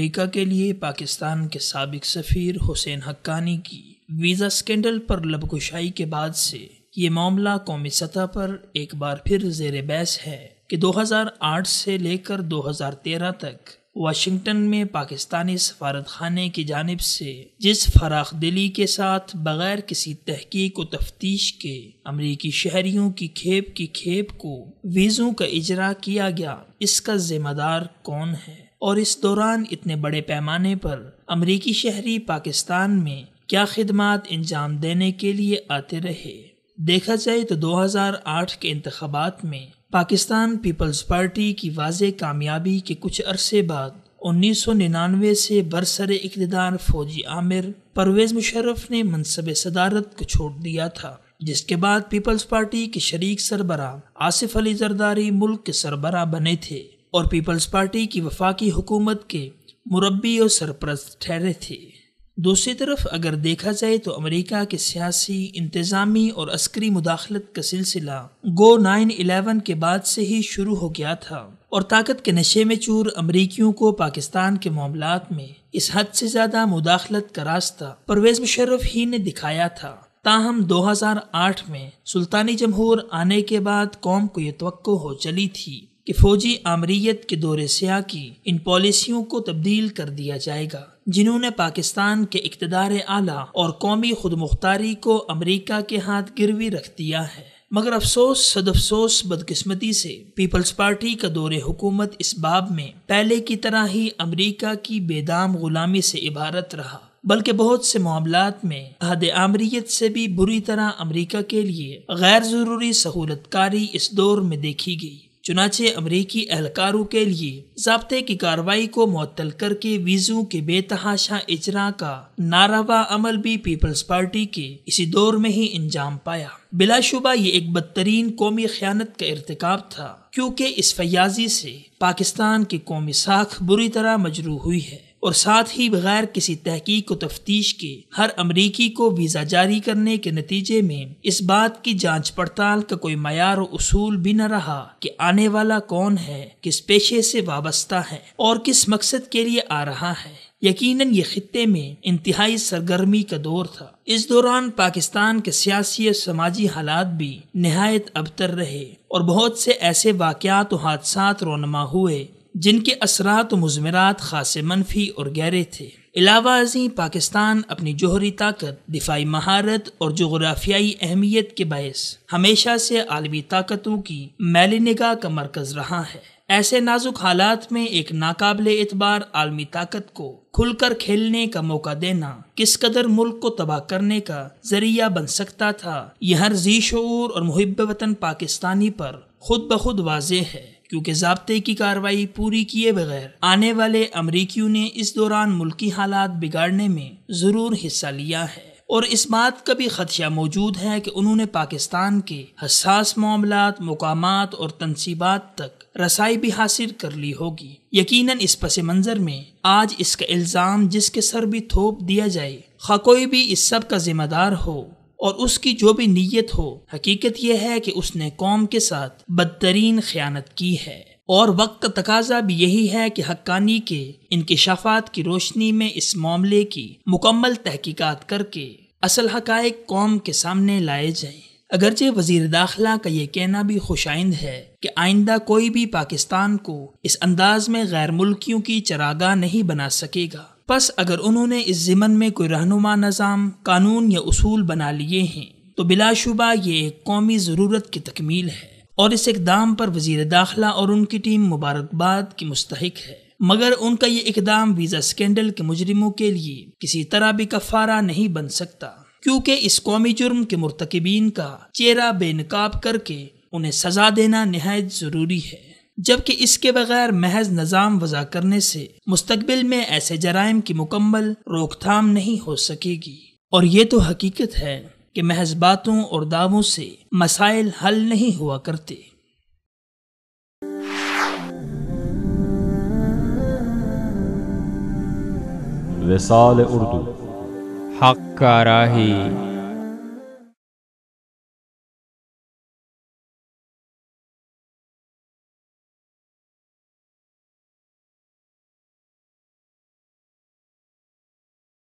امریکہ کے لیے پاکستان کے سابق سفیر حسین حقانی کی ویزا سکینڈل پر لبکشائی کے بعد سے یہ معاملہ قومی سطح پر ایک بار پھر زیر بحث ہے کہ 2008 سے لے کر 2013 تک واشنگٹن میں پاکستانی سفارت خانے کی جانب سے جس فراخ دلی کے ساتھ بغیر کسی تحقیق و تفتیش کے امریکی شہریوں کی کھیپ کو ویزوں کا اجرا کیا گیا، اس کا ذمہ دار کون ہے؟ اور اس دوران اتنے بڑے پیمانے پر امریکی شہری پاکستان میں کیا خدمات انجام دینے کے لیے آتے رہے؟ دیکھا جائے تو 2008 کے انتخابات میں پاکستان پیپلز پارٹی کی واضح کامیابی کے کچھ عرصے بعد 1999 سے برسر اقتدار فوجی آمر پرویز مشرف نے منصب صدارت کو چھوڑ دیا تھا، جس کے بعد پیپلز پارٹی کے شریک سربراہ آصف علی زرداری ملک کے سربراہ بنے تھے اور پیپلز پارٹی کی وفاقی حکومت کے مربی اور سرپرست ٹھہرے تھے۔ دوسری طرف اگر دیکھا جائے تو امریکہ کے سیاسی، انتظامی اور عسکری مداخلت کا سلسلہ گو 9/11 کے بعد سے ہی شروع ہو گیا تھا اور طاقت کے نشے میں چور امریکیوں کو پاکستان کے معاملات میں اس حد سے زیادہ مداخلت کا راستہ پرویز مشرف ہی نے دکھایا تھا۔ تاہم 2008 میں سلطانی جمہور آنے کے بعد قوم کو یہ توقع ہو چلی تھی کہ فوجی آمریت کے دور سیاہ کی ان پالیسیوں کو تبدیل کر دیا جائے گا جنہوں نے پاکستان کے اقتدار اعلیٰ اور قومی خود مختاری کو امریکہ کے ہاتھ گروی رکھ دیا ہے۔ مگر افسوس صد افسوس بدقسمتی سے پیپلز پارٹی کا دور حکومت اس باب میں پہلے کی طرح ہی امریکہ کی بے دام غلامی سے عبارت رہا، بلکہ بہت سے معاملات میں عہد آمریت سے بھی بری طرح امریکہ کے لیے غیر ضروری سہولت کاری اس دور میں دیکھی گئی۔ چنانچہ امریکی اہلکاروں کے لیے ضابطے کی کارروائی کو معطل کر کے ویزوں کے بے تحاشا اجرا کا ناروا عمل بھی پیپلز پارٹی کے اسی دور میں ہی انجام پایا۔ بلا شبہ یہ ایک بدترین قومی خیانت کا ارتکاب تھا، کیونکہ اس فیاضی سے پاکستان کی قومی ساکھ بری طرح مجروح ہوئی ہے اور ساتھ ہی بغیر کسی تحقیق و تفتیش کے ہر امریکی کو ویزا جاری کرنے کے نتیجے میں اس بات کی جانچ پڑتال کا کوئی معیار و اصول بھی نہ رہا کہ آنے والا کون ہے، کس پیشے سے وابستہ ہے اور کس مقصد کے لیے آ رہا ہے۔ یقیناً یہ خطے میں انتہائی سرگرمی کا دور تھا۔ اس دوران پاکستان کے سیاسی اور سماجی حالات بھی نہایت ابتر رہے اور بہت سے ایسے واقعات و حادثات رونما ہوئے جن کے اثرات و مضمرات خاصے منفی اور گہرے تھے۔ علاوہ ازیں پاکستان اپنی جوہری طاقت، دفاعی مہارت اور جغرافیائی اہمیت کے باعث ہمیشہ سے عالمی طاقتوں کی میل نگاہ کا مرکز رہا ہے۔ ایسے نازک حالات میں ایک ناقابل اعتبار عالمی طاقت کو کھل کر کھیلنے کا موقع دینا کس قدر ملک کو تباہ کرنے کا ذریعہ بن سکتا تھا، یہ ہر ذی شعور اور محب وطن پاکستانی پر خود بخود واضح ہے، کیونکہ ضابطے کی کارروائی پوری کیے بغیر آنے والے امریکیوں نے اس دوران ملکی حالات بگاڑنے میں ضرور حصہ لیا ہے، اور اس بات کا بھی خدشہ موجود ہے کہ انہوں نے پاکستان کے حساس معاملات، مقامات اور تنصیبات تک رسائی بھی حاصل کر لی ہوگی۔ یقیناً اس پس منظر میں آج اس کا الزام جس کے سر بھی تھوپ دیا جائے، خواہ کوئی بھی اس سب کا ذمہ دار ہو اور اس کی جو بھی نیت ہو، حقیقت یہ ہے کہ اس نے قوم کے ساتھ بدترین خیانت کی ہے، اور وقت کا تقاضا بھی یہی ہے کہ حقانی کے انکشافات کی روشنی میں اس معاملے کی مکمل تحقیقات کر کے اصل حقائق قوم کے سامنے لائے جائیں۔ اگرچہ وزیر داخلہ کا یہ کہنا بھی خوش آئند ہے کہ آئندہ کوئی بھی پاکستان کو اس انداز میں غیر ملکیوں کی چراگاہ نہیں بنا سکے گا، پس اگر انہوں نے اس ضمن میں کوئی رہنما نظام، قانون یا اصول بنا لیے ہیں تو بلا شبہ یہ ایک قومی ضرورت کی تکمیل ہے، اور اس اقدام پر وزیر داخلہ اور ان کی ٹیم مبارکباد کی مستحق ہے۔ مگر ان کا یہ اقدام ویزا سکینڈل کے مجرموں کے لیے کسی طرح بھی کفارہ نہیں بن سکتا، کیونکہ اس قومی جرم کے مرتکبین کا چہرہ بے نقاب کر کے انہیں سزا دینا نہایت ضروری ہے، جبکہ اس کے بغیر محض نظام وضع کرنے سے مستقبل میں ایسے جرائم کی مکمل روک تھام نہیں ہو سکے گی۔ اور یہ تو حقیقت ہے کہ محض باتوں اور دعووں سے مسائل حل نہیں ہوا کرتے۔ وصال اردو، حق کا راہی